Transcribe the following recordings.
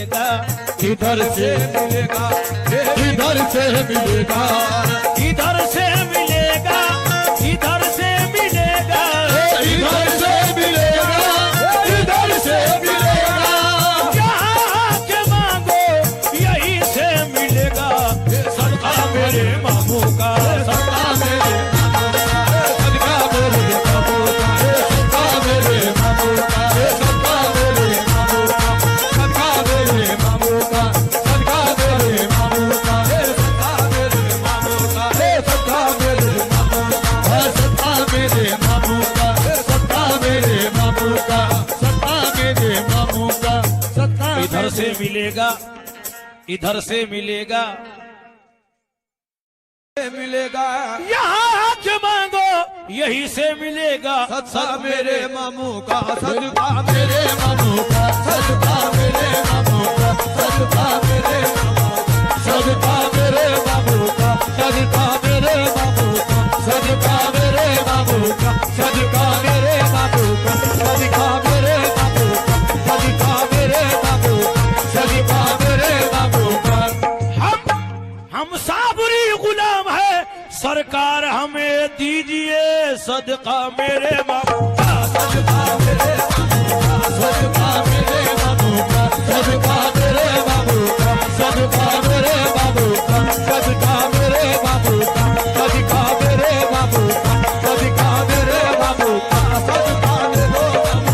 मिलेगा, इधर से मिलेगा, इधर से मिलेगा, इधर से मिलेगा, इधर से मिलेगा, इधर से मिलेगा, इधर से मिलेगा। जहाँ के मांगो यही से मिलेगा। सदका मेरे मामू का, सदका मेरे सदका मेरे बाबू का, सदका मेरे बाबू का, सदका मेरे बाबू का, सदका मेरे बाबू का, सदका मेरे बाबू का, सदका मेरे बाबू का, सदका मेरे बाबू का, सदका मेरे बाबू का, सदका मेरे बाबू का, सदका मेरे बाबू का, सदका। इधर से मिलेगा, इधर से मिलेगा, मिलेगा। यहाँ के मांगो यही से मिलेगा। सदका मेरे मामू का, सदका मेरे मामू का, सदका मेरे मामू का, सदका मेरे मामू का, सदका मेरे मामू का, सदका मेरे मामू का, सदका मेरे मामू का, सदका मेरे मामू का, सदका मेरे मामू का, सदका मेरे मामू का, सदका मेरे मामू का। हम साबरी गुलाम है, सरकार हमें दीजिए सदका मेरे मामू का, सदका मेरे बाबू का, सदका मेरे बाबू का, सदका मेरे बाबू का, सदका मेरे बाबू का, सदका मेरे बाबू का, सदका मेरे बाबू का, सदका मेरे बाबू का, सदका मेरे।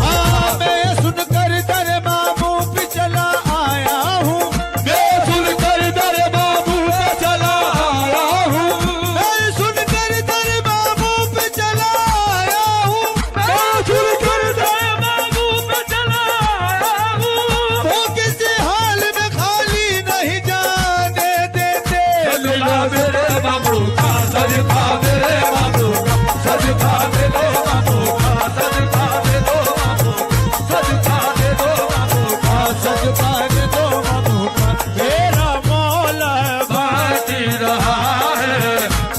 हाँ मैं सुनकर दर मामू पे चला आया हूँ, मैं सुनकर दर मामू पे चला आया हूँ, मैं सुनकर दर मामू पे चला आया हूँ, मैं सुनकर दर मामू पे चला आया हूँ। वो किसी हाल में खाली नहीं जाने देते। सदका मेरे बाबू का, सदका मेरे बाबू का, सदका मेरे बाबू का, सदका मेरे बाबू का, सदका मेरे बाबू का, सदका मेरे बाबू का। मेरा मौला बाँट रहा है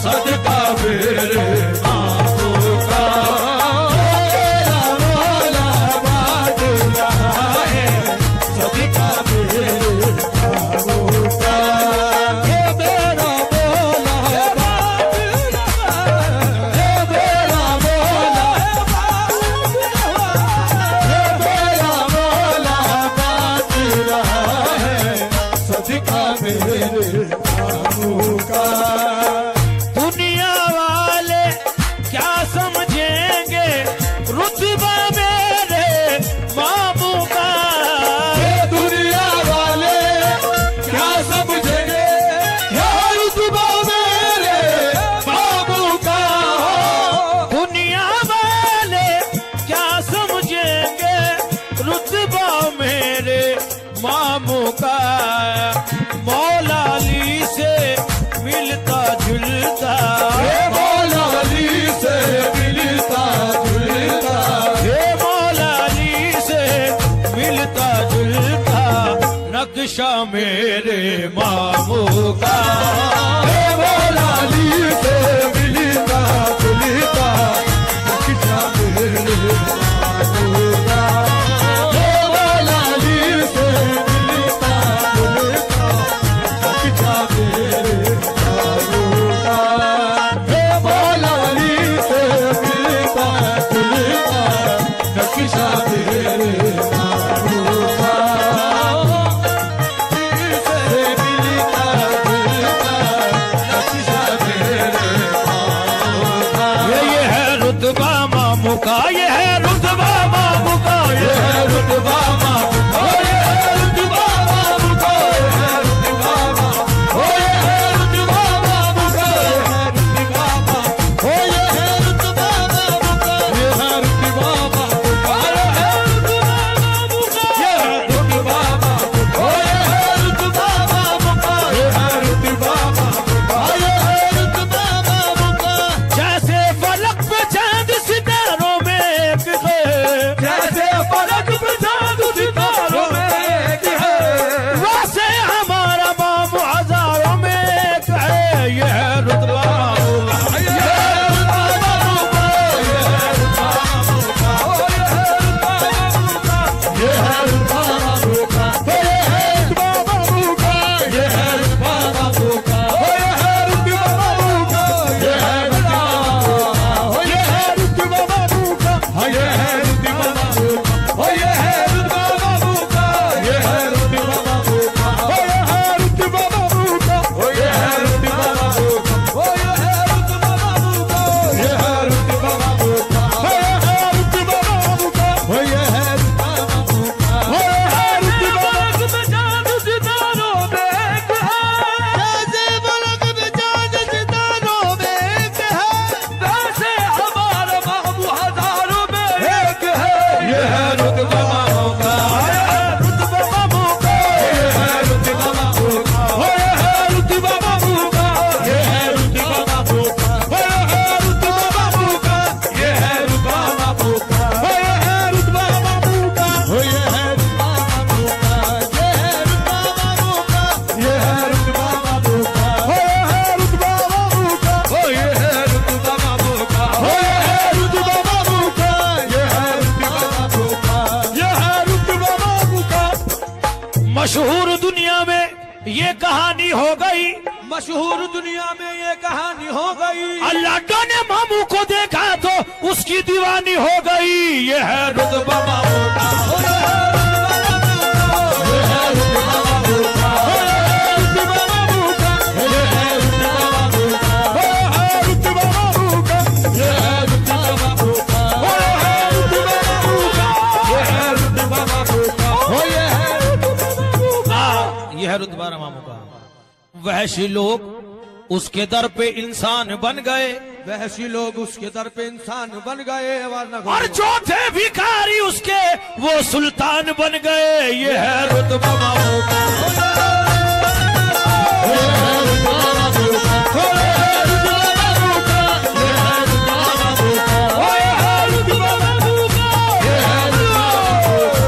सदका मेरे बाबू का, मेरा मौला बाँट रहा है सदका मेरे बाबू का। हे मेरा मौला बाँट रहा है, हे मेरा मौला बाँट रहा है, हे मेरा मौला बाँट रहा है सदका मेरे बाबू का। दुनिया वाले क्या समझेंगे रुतबा मेरे मामू का। ये दुनिया वाले क्या समझेंगे यार रुतबा मेरे बाबू का। दुनिया वाले क्या समझेंगे रुतबा मेरे मामू का। मौला अली से मिलता जुलता, हे मौला अली से मिलता जुलता, हे मौला अली से मिलता जुलता नक्शा मेरे मामू का। हे मौला अली से मिलता जुलता नक्शा मेरे बाबू का। हे मौला अली से मिलता जुलता नक्शा मेरे बाबू का। हे मौला अली से मिलता जुलता नक्शा मेरे बाबू का। से मिलता जुलता नक्शा मेरे बाबू का। ये है रुतबा मामू का, ये है रुतबा मामू का, ये है रुतबा मामू का, ये है रुतबा मामू का, ये है रुतबा मामू, ओ ये है रुतबा मामू का, ये है रुतबा मामू, ओ ये है रुतबा मामू का, ये है रुतबा मामू का, ये है रुतबा मामू का, ये है रुतबा मामू, ओ ये है रुतबा मामू का, ये है रुतबा मामू का, ये है रुतबा मामू का। जैसे फलक पे चांद सितारों में मशहूर दुनिया में ये कहानी हो गई, मशहूर दुनिया में ये कहानी हो गई। अल्लाह ने मामू को देखा तो उसकी दीवानी हो गई। ये है रुतबा मामू का, ये है रुतबा मामू का, रुतबा मामू का, ये है रुतबा मामू का, रुतबा मामू का, ये है रुतबा मामू का, ये है रुतबा मामू का, ये है यह है रुतबा मामू का। वहशी लोग उसके दर पे इंसान बन गए, वहशी लोग उसके दर पे इंसान बन गए, और जो थे भिखारी उसके वो सुल्तान बन गए। ये है रुतबा मामू का, ये है रुतबा मामू का, ये है रुतबा मामू का, ये है रुतबा मामू का, ये है रुतबा मामू का,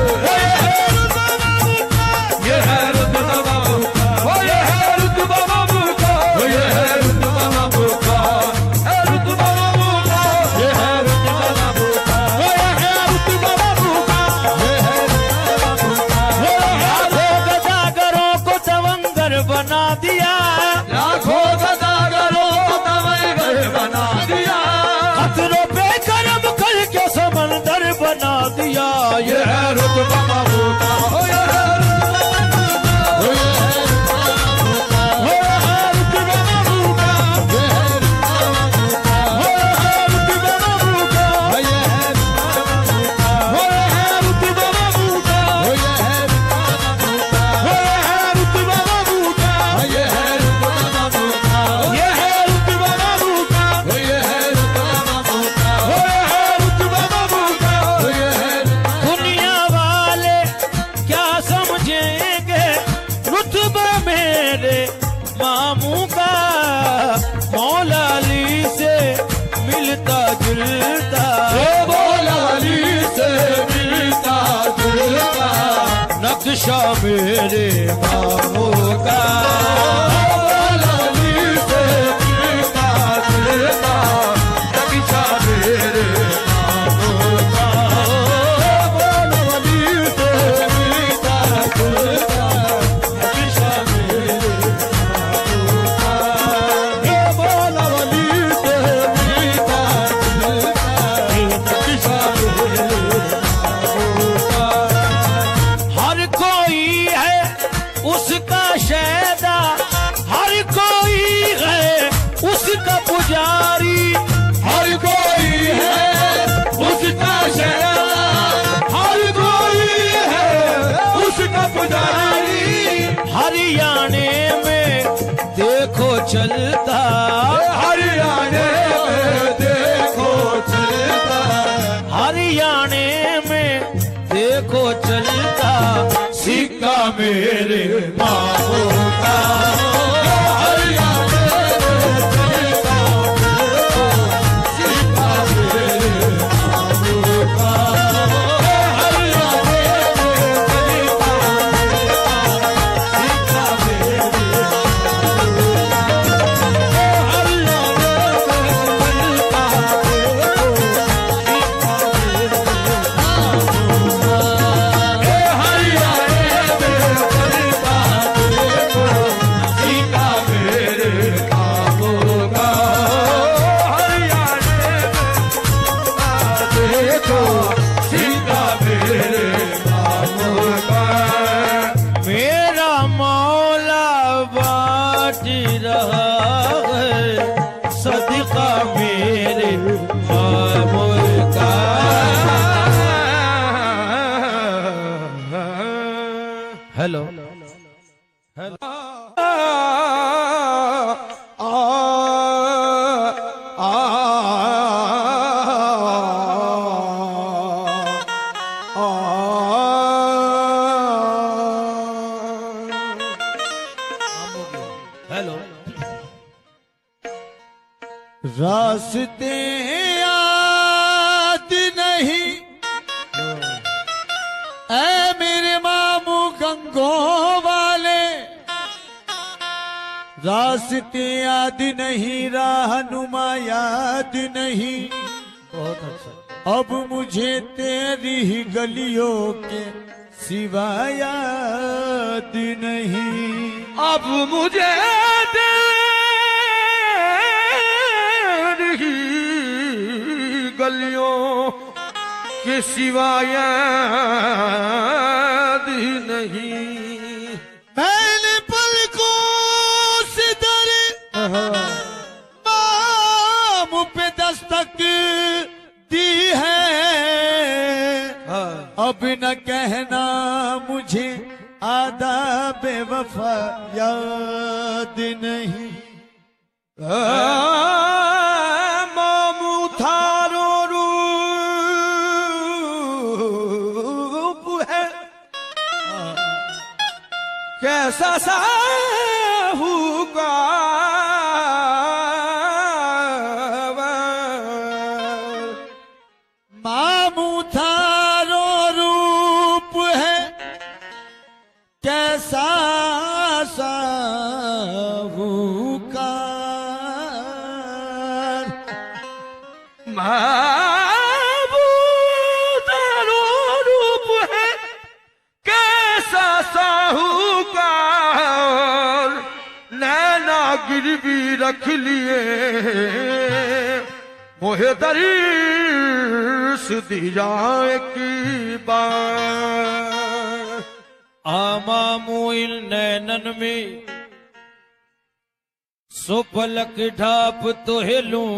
ये है रुतबा मामू का, ये है रुतबा मामू का, ये है रुतबा मामू का, ये है रुतबा मामू का, ये है रुतबा मामू का, ये है रुतबा मामू का, ये है रुतबा मामू का, ये है लाखों गदागरों को तवंगर बना दिया, लाखों गदागरों को तवंगर बना दिया, खतरों पे करम करके समंदर बना दिया। ये है रुतबा मामू का, ये है दुनिया वाले क्या समझेंगे रुतबा मेरे मामू का, मौला अली से मिलता जुलता, मौला अली से मिलता जुलता, नक्शा मेरे मामू का, मौला अली से मिलता जुलता, नक्शा मेरे मामू का, मौला अली से मिलता जुलता, नक्शा मेरे मामू का, मौला अली से मिलता जुलता, नक्शा मेरे मामू का। हर कोई है उसका शैदा, हर कोई है उसका पुजारी, हर कोई है उसका शहरा, हर कोई है उसका पुजारी, हरियाणे में देखो चलता, हरियाणे में देखो चलता, हरियाणे में देखो चलता, सिक्का मेरे मामू का, हरियाणे में चलता, सिक्का मेरे मामू का, हरियाणे में चलता, सिक्का मेरे मामू का, हरियाणे में चलता, सिक्का मेरे मामू का, हरियाणे में चलता, देखो सीता मेरे मामू का, हरियाणे में देखो सीता मेरे मामू का, मेरा मौला बाँट रहा है सदका मेरे मामू का। हेलो हेलो हेलो रास्ते याद नहीं ऐ मेरे मामू गंगों वाले, रास्ते याद नहीं, रहनुमा याद नहीं, बहुत अच्छा। अब मुझे तेरी ही गलियों के सिवा याद याद नहीं। अब मुझे तेरी गलियों के सिवाय याद ही नहीं। मैंने पलकों से दर माम पे दस्तक दी है, अब न कहना मुझे आदाब वफा याद नहीं। मामू थारो रूप है कैसा साहूका मामू थारो रूप है कैसा साहूकार। मामू थारो रूप है कैसा साहूकार, नैना गिरवी रख लिए मोहे दर्श दिया एक बार। आमामू इन नैनन में सो पलक ढाप तो हेलूं,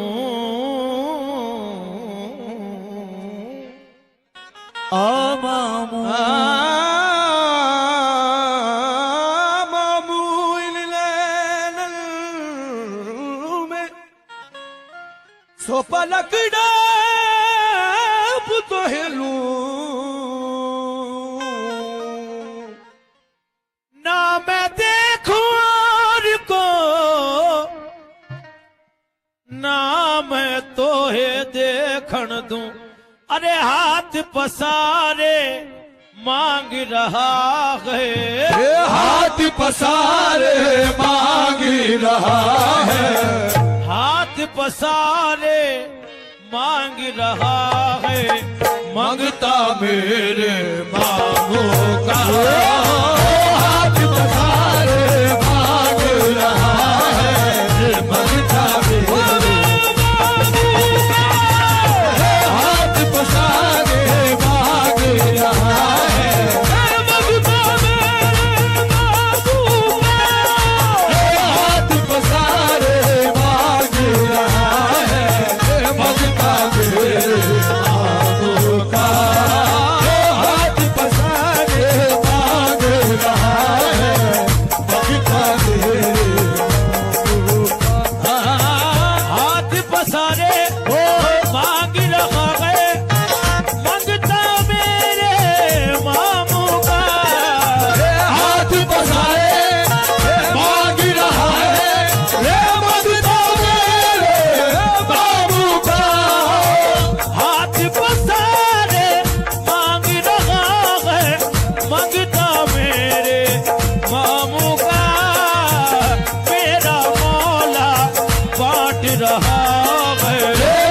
आमामू मामू इन नैनन में सो पलक ढाप तो हेलूं, ना मैं देखूं और को ना मैं तोहे देखण दूं। अरे हाथ पसारे मांग रहा है, हाथ पसारे मांग रहा है, हाथ पसारे मांग रहा है, मांगता मेरे मामू का। हाथ पसारे मांग रहा है, मांगता मेरे हाथ पसारे मांग रहा है, मांगता मेरे मामू का। हाथ पसारे मांग रहा है, मांगता मेरे मामू का। हाथ पसारे मांग रहा है, मांगता मेरे मामू का। हाथ पसारे मांग रहा है, मांगता मेरे मामू का। हाथ पसारे मांग रहा है, मांगता मेरे मामू का। हाथ पसारे मांग रहा है, मांगता मेरे मामू का। मेरा मौला बांट रहा है,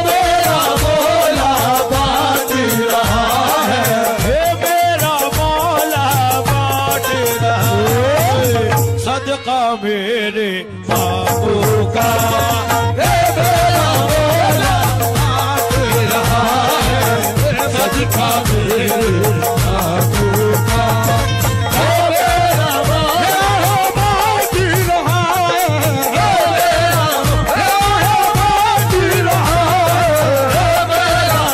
मेरा मौला बांट रहा है, मेरा मौला बांट रहा है, सदका मेरे मामू का। मेरा मौला बांट रहा है, सदका मेरे मामू का। मेरा मौला बांट रहा है, मेरा मौला बांट रहा है, मेरा मौला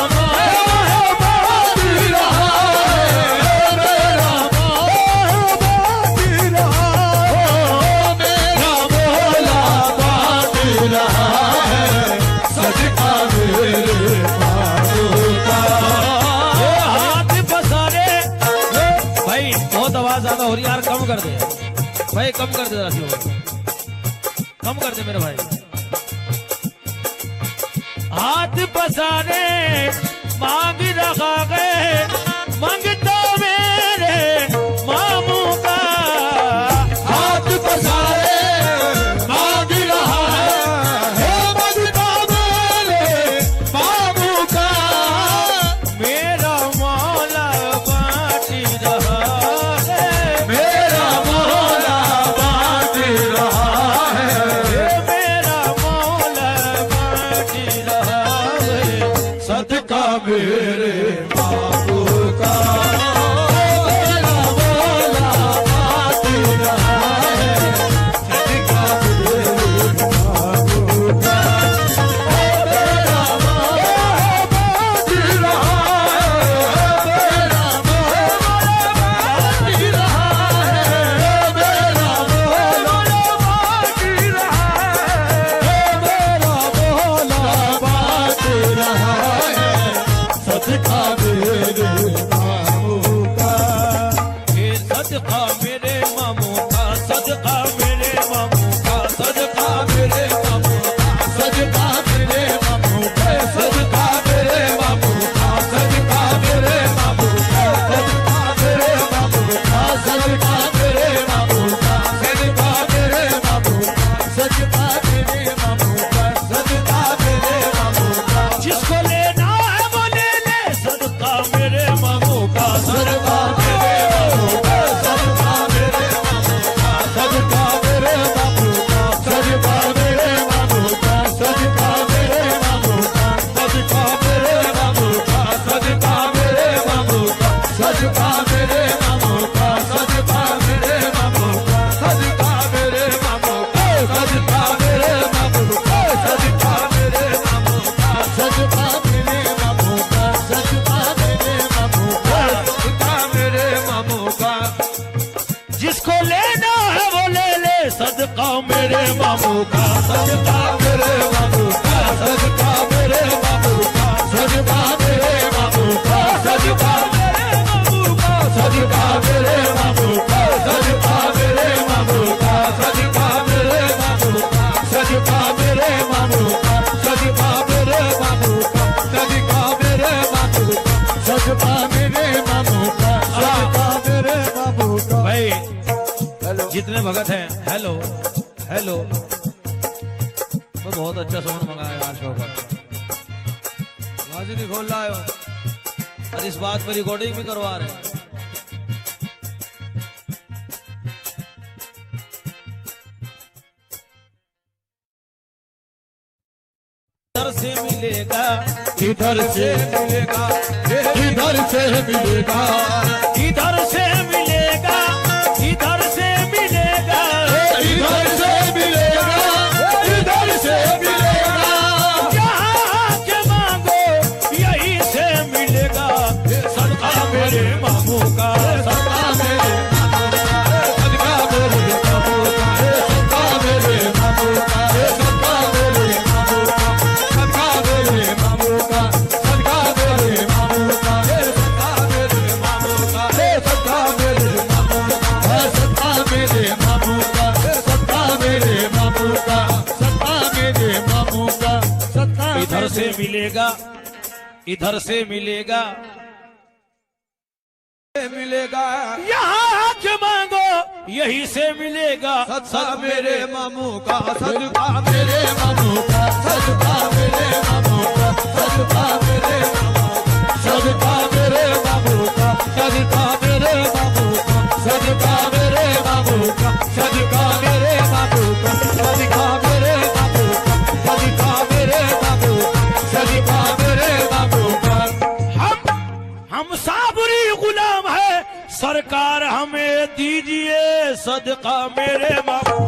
बांट रहा है, मेरा मौला बांट रहा है, मेरा मौला बांट रहा है, सदका मेरे मामू का। हाथ पसारे भाई बहुत आवाज ज्यादा हो रही है यार, कम कर दे भाई, कम कर दे जरा सी, कम कर दे मेरे भाई। हाथ पसारे मांग रहा है, मांगता मेरे मामू का। हाथ पसारे मांग रहा है, मांगता मेरे मामू का। मेरा मौला बांट रहा है, मेरा मेरे बाबू का मेरा मौला बाकी रहा है सदका मेरे बाबू का मेरा मौला बाकी रहा है मेरा मौला बाकी रहा है मेरा मौला बाकी रहा है मेरा मौला बाकी रहा है सदका मेरे मामू का ये सदका मेरे मामू का, सदका मेरे मामू का, सदका मेरे मामू का, सदका मेरे मामू का सदका मेरे मामू का सदका मेरे मामू का सदका मेरे मामू का सदका मेरे मामू का सदका मेरे मामू का सदका मेरे मामू का सदका मेरे मामू का जिसको लेना है वो ले ले, सदका मेरे मामू का, सदका मेरे मामू का सदका मेरे मामू का सदका मेरे मामू का सदका मेरे मामू का सदका मेरे मामू का सदका मेरे मामू का सदका मेरे मामू का सदका मेरे मामू का सदका मेरे मामू का सदका मेरे मामू का सदका मेरे मामू का सदका मेरे मामू का सदका मेरे मामू का सदका मेरे मामू का सदका मेरे मामू का जिसको लेना है वो ले ले, सदका मेरे मामू का, सदका मेरे मामू का सदका मेरे मामू का सदका मेरे मामू का सदका मेरे मामू का सदका मेरे मामू का सदका मेरे मामू का सदका मेरे मामू का सदका मेरे मामू का सदका मेरे मामू का सदका मेरे मामू का सदका मेरे मामू का सदका मेरे मामू का भाई हेलो जितने भगत हैं, हेलो हेलो, तो बहुत अच्छा साउंड मंगाया यार शो पर, आवाज ही नहीं खोल रहा है वो। और इस बात पर रिकॉर्डिंग भी करवा रहे हैं। इधर से मिलेगा, इधर से मिलेगा इधर से मिलेगा इधर से मिलेगा, इधर से मिलेगा, इधर से मिलेगा इधर से मिलेगा जहाँ के मांगो यही से मिलेगा, सदका मेरे मामू का, सदका मेरे मामू का सदका मेरे मामू का सदका मेरे मामू का सदका मेरे मामू का सदका मेरे मामू का सदका मेरे मामू का सदका मेरे मामू का सदका मेरे मामू का सदका मेरे मामू का सदका मेरे मामू का सदका इधर से मिलेगा, इधर से मिलेगा, मिलेगा यहाँ के मांगो यही से मिलेगा, सदका मेरे मामू का सदका मेरे मामू का सदका मेरे मामू का सदका मेरे मामू का सदका मेरे मामू का सदका मेरे मामू का सदका मेरे मामू का सदका मेरे मामू का सदका मेरे मामू का सदका मेरे मामू का सदका मेरे मामू का हम साबरी गुलाम है, सरकार हमें दीजिए सदका मेरे मामू